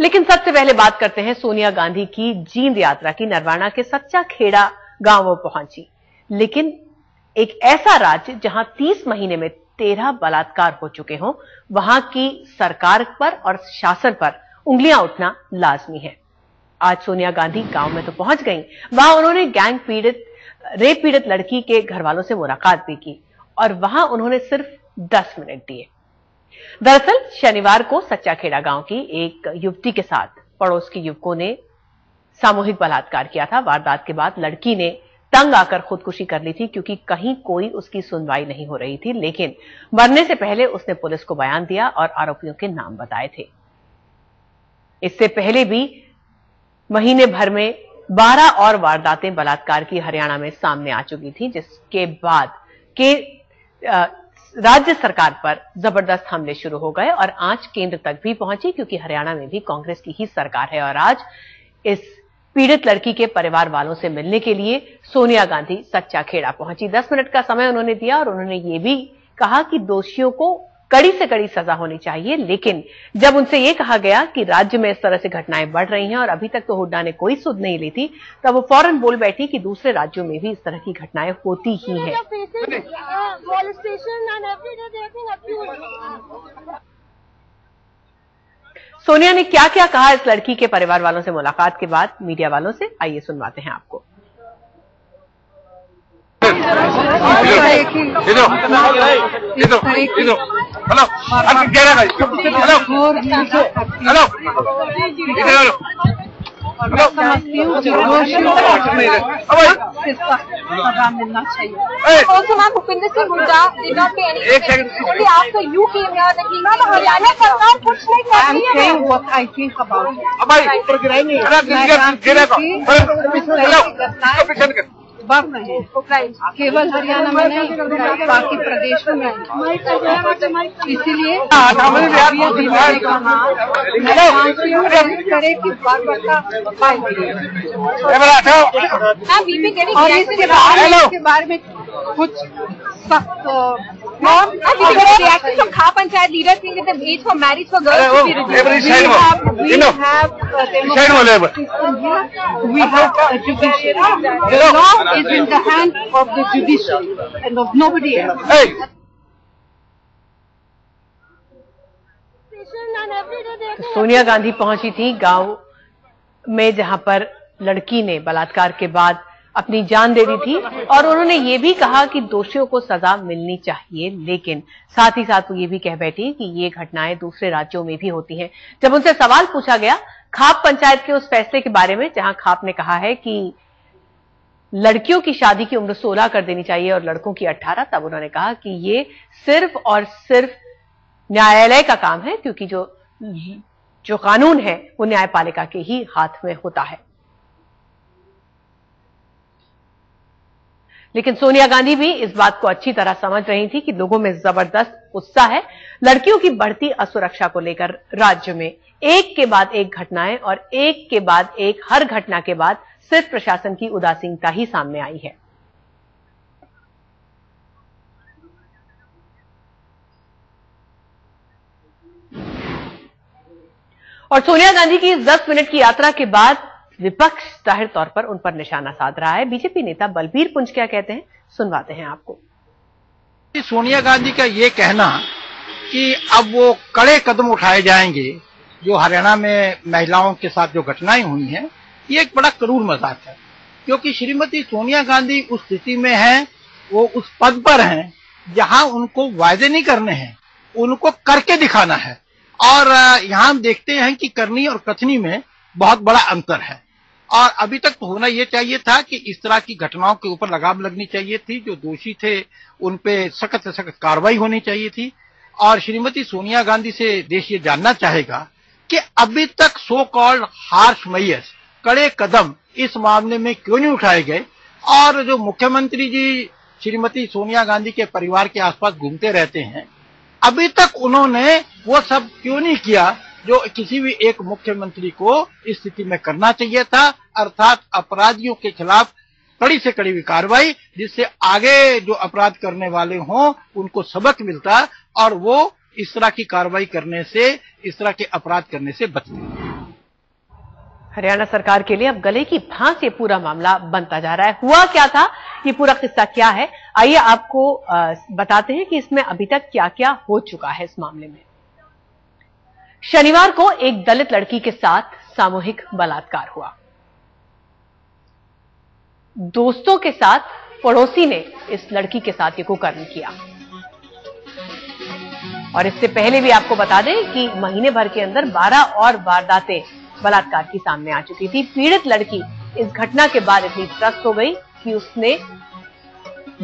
लेकिन सबसे पहले बात करते हैं सोनिया गांधी की जींद यात्रा की। नरवाना के सच्चा खेड़ा गांव वो पहुंची, लेकिन एक ऐसा राज्य जहां 30 महीने में 13 बलात्कार हो चुके हों, वहां की सरकार पर और शासन पर उंगलियां उठना लाजमी है। आज सोनिया गांधी गांव में तो पहुंच गईं, वहां उन्होंने रेप पीड़ित लड़की के घर वालों से मुलाकात भी की और वहां उन्होंने सिर्फ 10 मिनट दिए। दरअसल शनिवार को सच्चा खेड़ा गांव की एक युवती के साथ पड़ोस के युवकों ने सामूहिक बलात्कार किया था। वारदात के बाद लड़की ने तंग आकर खुदकुशी कर ली थी, क्योंकि कहीं कोई उसकी सुनवाई नहीं हो रही थी। लेकिन मरने से पहले उसने पुलिस को बयान दिया और आरोपियों के नाम बताए थे। इससे पहले भी महीने भर में 12 और वारदातें बलात्कार की हरियाणा में सामने आ चुकी थी, जिसके बाद के राज्य सरकार पर जबरदस्त हमले शुरू हो गए और आंच केंद्र तक भी पहुंची, क्योंकि हरियाणा में भी कांग्रेस की ही सरकार है। और आज इस पीड़ित लड़की के परिवार वालों से मिलने के लिए सोनिया गांधी सच्चा खेड़ा पहुंची। 10 मिनट का समय उन्होंने दिया और उन्होंने ये भी कहा कि दोषियों को कड़ी से कड़ी सजा होनी चाहिए। लेकिन जब उनसे यह कहा गया कि राज्य में इस तरह से घटनाएं बढ़ रही हैं और अभी तक तो हुड्डा ने कोई सुध नहीं ली थी, तब वो फौरन बोल बैठी कि दूसरे राज्यों में भी इस तरह की घटनाएं होती ही हैं। सोनिया ने क्या क्या कहा इस लड़की के परिवार वालों से मुलाकात के बाद मीडिया वालों से, आइए सुनवाते हैं आपको। मिलना चाहिए। Also, ma'am, Bhupinder Singh Hooda did not pay any attention. Only after you came here that he came. Haryana सरकार कुछ नहीं करती है। I am saying what I think about it. बढ़ रहे हैं, केवल हरियाणा में नहीं, बाकी प्रदेशों में। इसीलिए करे कि और इसके बारे में कुछ सख्त reaction from Khap Panchayat leaders saying that the age for marriage for girls should be reduced. We have a judiciary. The law is in the hand of the judiciary and of nobody else. Sonia Gandhi पहुंची थी गांव में जहां पर लड़की ने बलात्कार के बाद अपनी जान दे दी थी और उन्होंने ये भी कहा कि दोषियों को सजा मिलनी चाहिए। लेकिन साथ ही साथ वो ये भी कह बैठी कि ये घटनाएं दूसरे राज्यों में भी होती हैं। जब उनसे सवाल पूछा गया खाप पंचायत के उस फैसले के बारे में जहां खाप ने कहा है कि लड़कियों की शादी की उम्र 16 कर देनी चाहिए और लड़कों की 18, तब उन्होंने कहा कि ये सिर्फ और सिर्फ न्यायालय का काम है, क्योंकि जो कानून है वो न्यायपालिका के ही हाथ में होता है। लेकिन सोनिया गांधी भी इस बात को अच्छी तरह समझ रही थी कि लोगों में जबरदस्त उत्साह है। लड़कियों की बढ़ती असुरक्षा को लेकर राज्य में एक के बाद एक घटनाएं और एक के बाद एक हर घटना के बाद सिर्फ प्रशासन की उदासीनता ही सामने आई है। और सोनिया गांधी की इस 10 मिनट की यात्रा के बाद विपक्ष जाहिर तौर पर उन पर निशाना साध रहा है। बीजेपी नेता बलबीर पुंज क्या कहते हैं, सुनवाते हैं आपको। सोनिया गांधी का ये कहना कि अब वो कड़े कदम उठाए जाएंगे, जो हरियाणा में महिलाओं के साथ जो घटनाएं हुई हैं, ये एक बड़ा करूर मजाक है। क्योंकि श्रीमती सोनिया गांधी उस स्थिति में है, वो उस पद पर हैं जहां उनको वायदे नहीं करने हैं, उनको करके दिखाना है। और यहां हम देखते हैं कि करनी और कथनी में बहुत बड़ा अंतर है। और अभी तक तो होना यह चाहिए था कि इस तरह की घटनाओं के ऊपर लगाम लगनी चाहिए थी। जो दोषी थे उन पे सख्त से सख्त कार्रवाई होनी चाहिए थी। और श्रीमती सोनिया गांधी से देश ये जानना चाहेगा कि अभी तक सो कॉल्ड हार्श मेजर्स, कड़े कदम इस मामले में क्यों नहीं उठाए गए। और जो मुख्यमंत्री जी श्रीमती सोनिया गांधी के परिवार के आसपास घूमते रहते हैं, अभी तक उन्होंने वो सब क्यों नहीं किया जो किसी भी एक मुख्यमंत्री को इस स्थिति में करना चाहिए था। अर्थात अपराधियों के खिलाफ कड़ी से कड़ी कार्रवाई, जिससे आगे जो अपराध करने वाले हों उनको सबक मिलता और वो इस तरह की कार्रवाई करने से, इस तरह के अपराध करने से बचते हैं। हरियाणा सरकार के लिए अब गले की फांस ये पूरा मामला बनता जा रहा है। हुआ क्या था, ये पूरा किस्सा क्या है, आइए आपको बताते हैं कि इसमें अभी तक क्या क्या हो चुका है। इस मामले में शनिवार को एक दलित लड़की के साथ सामूहिक बलात्कार हुआ। दोस्तों के साथ पड़ोसी ने इस लड़की के साथ ये कुकर्म किया। और इससे पहले भी आपको बता दें कि महीने भर के अंदर 12 और वारदातें बलात्कार की सामने आ चुकी थी। पीड़ित लड़की इस घटना के बाद इतनी त्रस्त हो गई कि उसने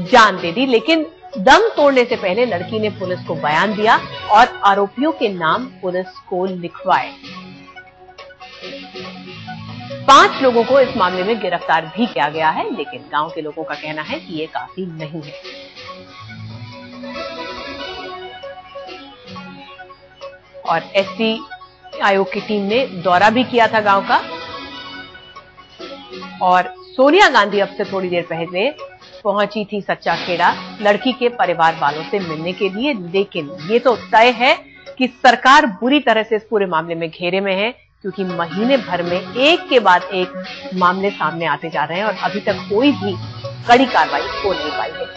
जान दे दी, लेकिन दम तोड़ने से पहले लड़की ने पुलिस को बयान दिया और आरोपियों के नाम पुलिस को लिखवाए। 5 लोगों को इस मामले में गिरफ्तार भी किया गया है, लेकिन गांव के लोगों का कहना है कि ये काफी नहीं है। और एसटी आयोग की टीम ने दौरा भी किया था गांव का, और सोनिया गांधी अब से थोड़ी देर पहले पहुंची थी सच्चा खेड़ा लड़की के परिवार वालों से मिलने के लिए। लेकिन ये तो तय है कि सरकार बुरी तरह से इस पूरे मामले में घेरे में है, क्योंकि महीने भर में एक के बाद एक मामले सामने आते जा रहे हैं और अभी तक कोई भी कड़ी कार्रवाई हो नहीं पाई है।